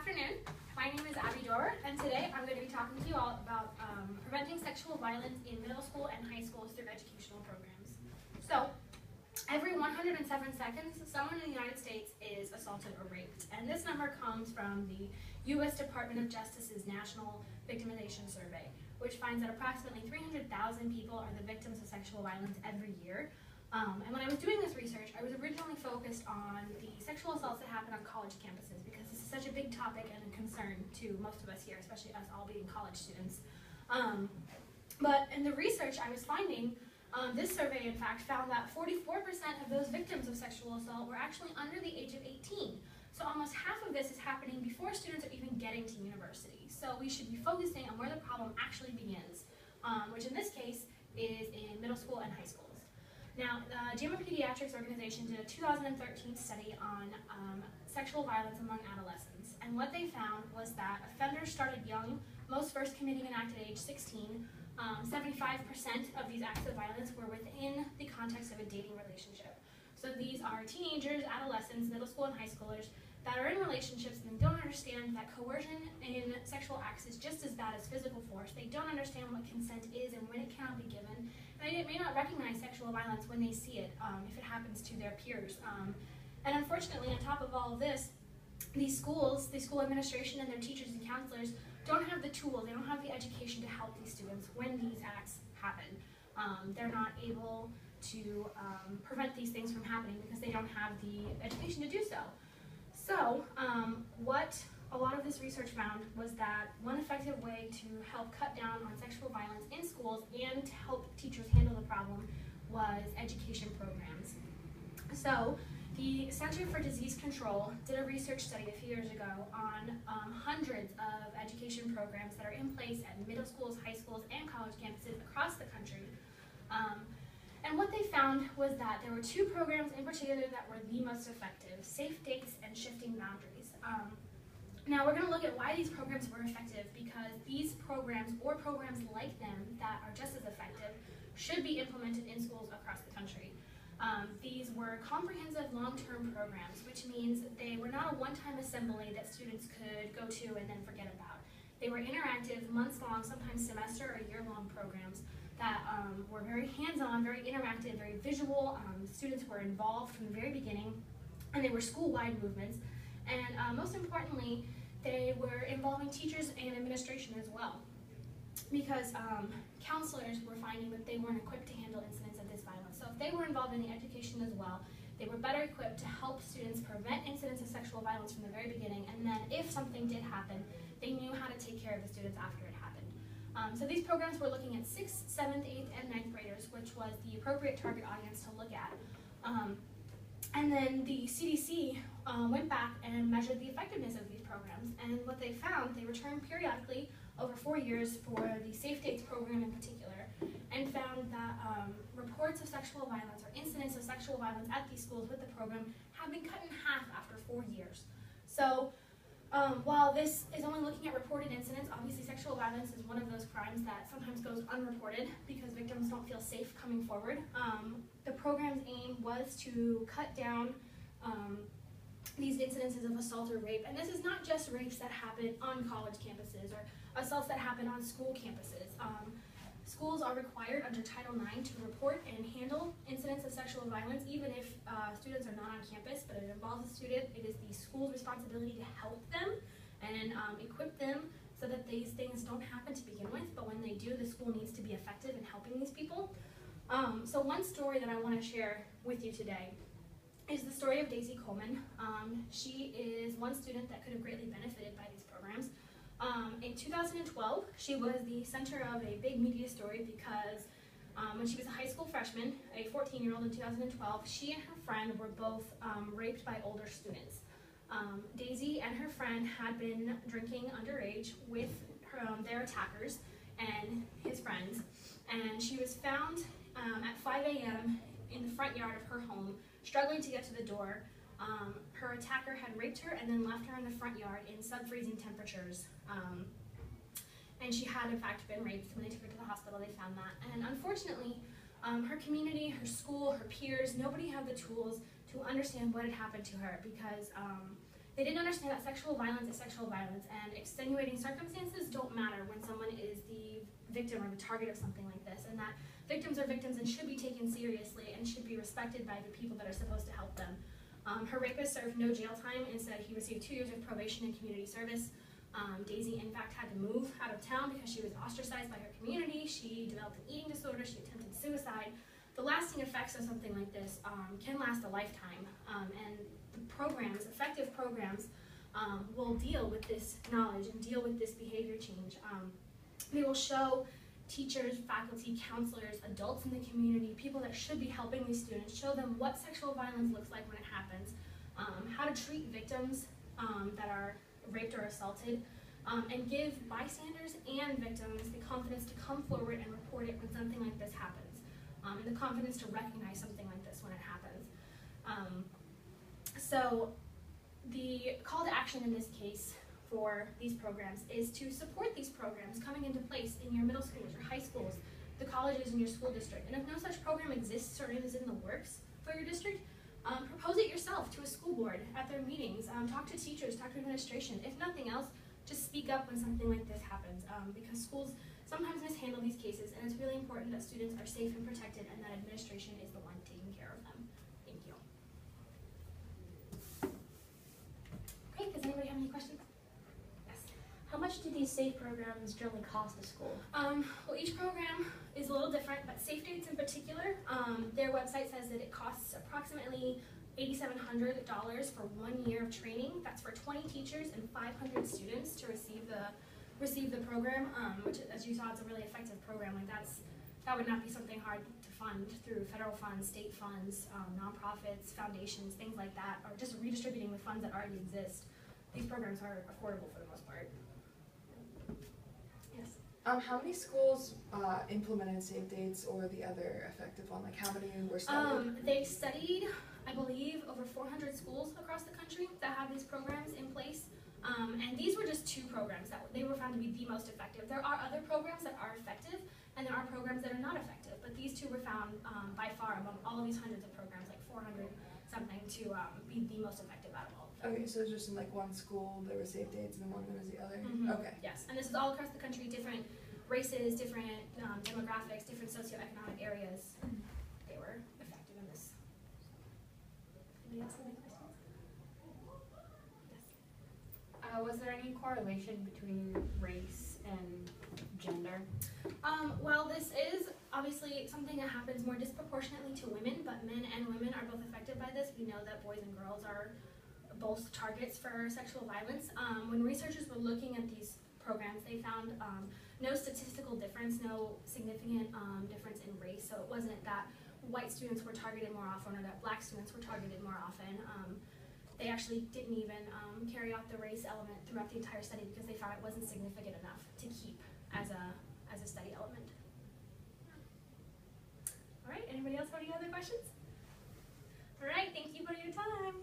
afternoon. My name is Abbie Dorwart, and today I'm going to be talking to you all about preventing sexual violence in middle school and high schools through educational programs. So, every 107 seconds, someone in the United States is assaulted or raped, and this number comes from the U.S. Department of Justice's National Victimization Survey, which finds that approximately 300,000 people are the victims of sexual violence every year. And when I was doing this research, I was originally focused on the sexual assaults that happen on college campuses because this is such a big topic and a concern to most of us here, especially us all being college students. But in the research I was finding, this survey in fact found that 44% of those victims of sexual assault were actually under the age of 18. So almost half of this is happening before students are even getting to university. So we should be focusing on where the problem actually begins, which in this case is in middle school and high schools. Now, the JAMA Pediatrics organization did a 2013 study on sexual violence among adolescents, and what they found was that offenders started young, most first committing an act at age 16. 75% of these acts of violence were within the context of a dating relationship. So these are teenagers, adolescents, middle school and high schoolers that are in relationships and they don't understand that coercion in sexual acts is just as bad as physical force. They don't understand what consent is and when it cannot be given. And they may not recognize sexual violence when they see it, if it happens to their peers. And unfortunately, on top of all of this, these schools, the school administration and their teachers and counselors don't have the tools, they don't have the education to help these students when these acts happen. They're not able to prevent these things from happening because they don't have the education to do so. So, what a lot of this research found was that one effective way to help cut down on sexual violence in schools and to help teachers handle the problem was education programs. So, the Center for Disease Control did a research study a few years ago on hundreds of education programs that are in place at middle schools, high schools, and college campuses across the country. And what they found was that there were two programs in particular that were the most effective: safe dates and shifting boundaries. Now we're going to look at why these programs were effective, because these programs or programs like them that are just as effective should be implemented in schools across the country. These were comprehensive long-term programs, which means they were not a one-time assembly that students could go to and then forget about. They were interactive, months-long, sometimes semester or year-long programs that were very hands-on, very interactive, very visual. Students were involved from the very beginning, and they were school-wide movements. And most importantly, they were involving teachers and administration as well, because counselors were finding that they weren't equipped to handle incidents of this violence. So if they were involved in the education as well, they were better equipped to help students prevent incidents of sexual violence from the very beginning, and then if something did happen, they knew how to take care of the students after it happened. So these programs were looking at 6th, 7th, 8th, and 9th graders, which was the appropriate target audience to look at. And then the CDC went back and measured the effectiveness of these programs, and what they found, they returned periodically over 4 years for the Safe Dates program in particular, and found that reports of sexual violence or incidents of sexual violence at these schools with the program have been cut in half after 4 years. So while this is only looking at reported incidents, obviously sexual violence is one of those crimes that sometimes goes unreported because victims don't feel safe coming forward. The program's aim was to cut down these incidences of assault or rape, and this is not just rapes that happen on college campuses or assaults that happen on school campuses. Schools are required under Title IX to report and handle incidents of sexual violence, even if students are not on campus, but it involves a student. It is the school's responsibility to help them and equip them so that these things don't happen to begin with, but when they do, the school needs to be effective in helping these people. So one story that I want to share with you today is the story of Daisy Coleman. She is one student that could have greatly benefited by these programs. In 2012, she was the center of a big media story because when she was a high school freshman, a 14-year-old in 2012, she and her friend were both raped by older students. Daisy and her friend had been drinking underage with their attackers and his friends, and she was found at 5 a.m. in the front yard of her home, struggling to get to the door. Her attacker had raped her and then left her in the front yard in sub-freezing temperatures. And she had in fact been raped. When they took her to the hospital, they found that. And unfortunately, her community, her school, her peers, nobody had the tools to understand what had happened to her because They didn't understand that sexual violence is sexual violence, and extenuating circumstances don't matter when someone is the victim or the target of something like this, and that victims are victims and should be taken seriously and should be respected by the people that are supposed to help them. Her rapist served no jail time. Instead, he received 2 years of probation and community service. Daisy, in fact, had to move out of town because she was ostracized by her community. She developed an eating disorder. She attempted suicide. The lasting effects of something like this can last a lifetime. And the programs, effective programs, will deal with this knowledge and deal with this behavior change. They will show teachers, faculty, counselors, adults in the community, people that should be helping these students, show them what sexual violence looks like when it happens, how to treat victims that are raped or assaulted, and give bystanders and victims the confidence to come forward and report it when something like this happens, and the confidence to recognize something like this when it happens. So the call to action in this case for these programs is to support these programs coming into place in your middle schools, your high schools, the colleges in your school district. And if no such program exists or is in the works for your district, propose it yourself to a school board at their meetings. Talk to teachers, talk to administration. If nothing else, just speak up when something like this happens, because schools sometimes mishandle these cases, and it's really important that students are safe and protected and that administration is the one taking care of them. Thank you. Okay, does anybody have any questions? How much do these SAFE programs generally cost the school? Well, each program is a little different, but Safe Dates in particular, their website says that it costs approximately $8,700 for 1 year of training. That's for 20 teachers and 500 students to receive the program, which, as you saw, it's a really effective program. Like that would not be something hard to fund through federal funds, state funds, nonprofits, foundations, things like that, or just redistributing the funds that already exist. These programs are affordable for the most part. Yes. How many schools implemented Safe Dates or the other effective one? Like how many were studied? They studied, I believe, over 400 schools across the country that have these programs in place. And these were just 2 programs that they were found to be the most effective. There are other programs that are effective, and there are programs that are not effective. But these 2 were found by far among all of these hundreds of programs, like 400 something, to be the most effective out of all of them. Okay, so it's just in like one school there were Safe Dates and then one there was the other? Mm-hmm. Okay. Yes, and this is all across the country, different races, different demographics, different socioeconomic areas. They were effective in this. Anybody else have any questions? Yes. Was there any correlation between race and gender? Well, this is obviously something that happens more disproportionately to women, but men and women are both affected by this. We know that boys and girls are both targets for sexual violence. When researchers were looking at these programs, they found no statistical difference, no significant difference in race. So it wasn't that white students were targeted more often or that black students were targeted more often. They actually didn't even carry out the race element throughout the entire study because they found it wasn't significant enough to keep as a study element. All right, anybody else have any other questions? All right, thank you for your time.